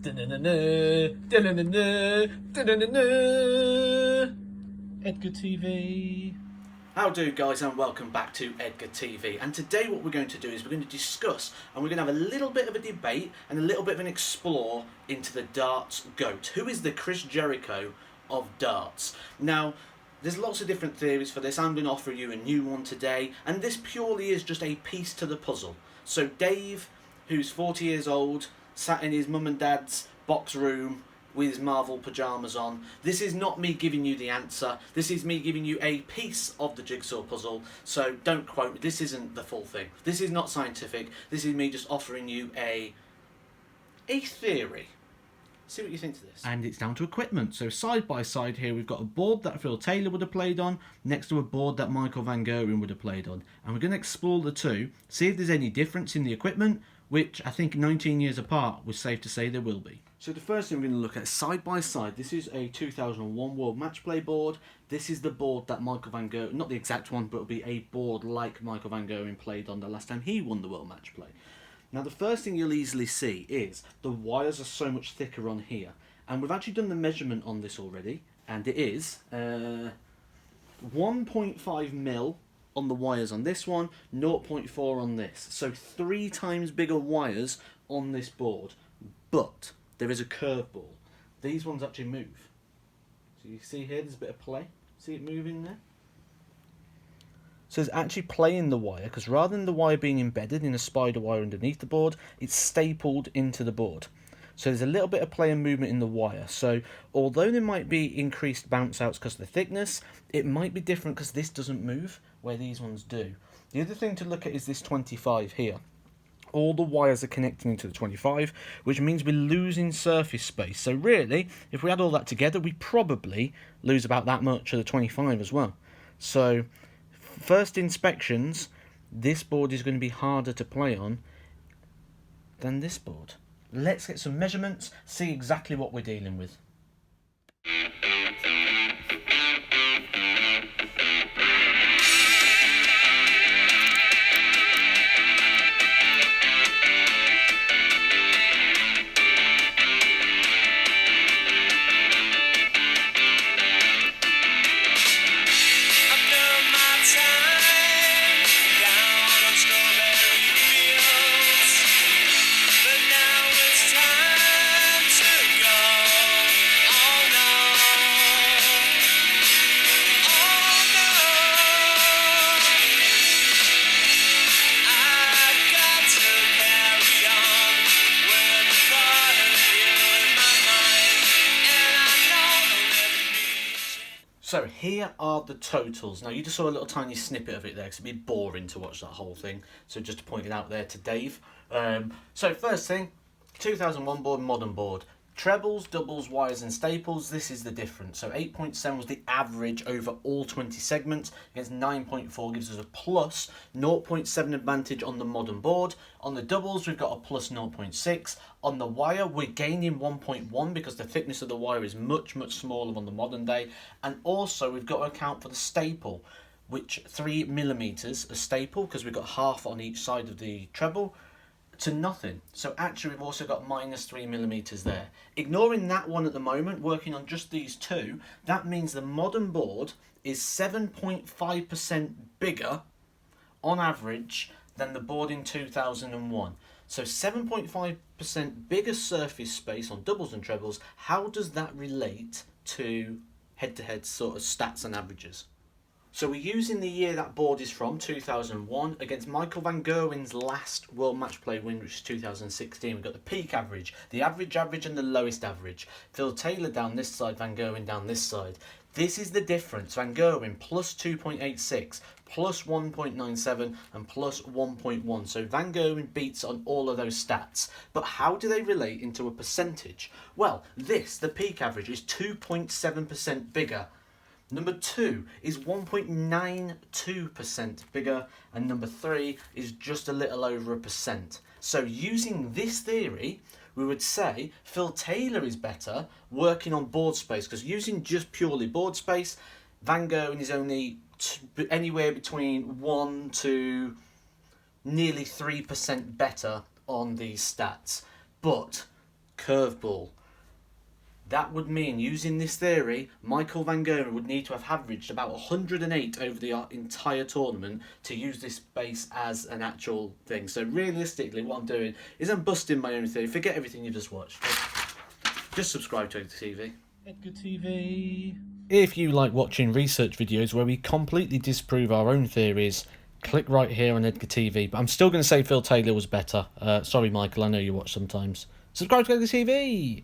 Edgar TV. How do, guys, and welcome back to Edgar TV. And today what we're going to do is we're going to discuss and we're going to have a little bit of a debate and a little bit of an explore into the darts GOAT. Who is the Chris Jericho of darts? Now, there's lots of different theories for this. I'm going to offer you a new one today, and this purely is just a piece to the puzzle. So Dave, who's 40 years old, sat in his mum and dad's box room with his Marvel pyjamas on. This is not me giving you the answer. This is me giving you a piece of the jigsaw puzzle. So don't quote me. This isn't the full thing. This is not scientific. This is me just offering you a theory. See what you think to this. And it's down to equipment. So side by side here, we've got a board that Phil Taylor would have played on, next to a board that Michael Van Gerwen would have played on. And we're going to explore the two, see if there's any difference in the equipment, which I think 19 years apart, we're safe to say there will be. So the first thing we're going to look at is side by side. This is a 2001 World Match Play board. This is the board that Michael Van Gerwen, not the exact one, but it'll be a board like Michael Van Gerwen played on the last time he won the World Match Play. Now the first thing you'll easily see is the wires are so much thicker on here. And we've actually done the measurement on this already, and it is 1.5 mil on the wires on this one, 0.4 on this. So 3 times bigger wires on this board. But there is a curveball. These ones actually move. So you see here, there's a bit of play. See it moving there? So there's actually play in the wire, because rather than the wire being embedded in a spider wire underneath the board, it's stapled into the board. So there's a little bit of play and movement in the wire. So although there might be increased bounce outs because of the thickness, it might be different because this doesn't move, where these ones do. The other thing to look at is this 25 here. All the wires are connecting into the 25, which means we're losing surface space. So really, if we add all that together, we probably lose about that much of the 25 as well. So first inspections, this board is going to be harder to play on than this board. Let's get some measurements, see exactly what we're dealing with. So here are the totals. Now you just saw a little tiny snippet of it there because it'd be boring to watch that whole thing. So just to point it out there to Dave. So first thing, 2001 board, modern board. Trebles, doubles, wires and staples, this is the difference. So 8.7 was the average over all 20 segments, against 9.4 gives us a plus 0.7 advantage on the modern board. On the doubles, we've got a plus 0.6. On the wire, we're gaining 1.1 because the thickness of the wire is much, much smaller on the modern day. And also, we've got to account for the staple, which 3mm a staple, because we've got half on each side of the treble, to nothing. So actually we've also got minus 3mm there. Ignoring that one at the moment, working on just these two, that means the modern board is 7.5% bigger on average than the board in 2001. So 7.5% bigger surface space on doubles and trebles. How does that relate to head-to-head sort of stats and averages? So we're using the year that board is from, 2001, against Michael Van Gerwen's last World Match Play win, which is 2016. We've got the peak average, the average and the lowest average. Phil Taylor down this side, Van Gerwen down this side. This is the difference. Van Gerwen plus 2.86, plus 1.97 and plus 1.1. So Van Gerwen beats on all of those stats. But how do they relate into a percentage? Well, the peak average, is 2.7% bigger. Number 2 is 1.92% bigger, and number 3 is just a little over a percent. So using this theory, we would say Phil Taylor is better working on board space, because using just purely board space, Van Gerwen is only anywhere between 1 to nearly 3% better on these stats. But curveball. That would mean, using this theory, Michael Van Gerwen would need to have averaged about 108 over the entire tournament to use this base as an actual thing. So realistically, what I'm doing is I'm busting my own theory. Forget everything you just watched. Just subscribe to Edgar TV. Edgar TV. If you like watching research videos where we completely disprove our own theories, click right here on Edgar TV. But I'm still going to say Phil Taylor was better. Sorry, Michael, I know you watch sometimes. Subscribe to Edgar TV.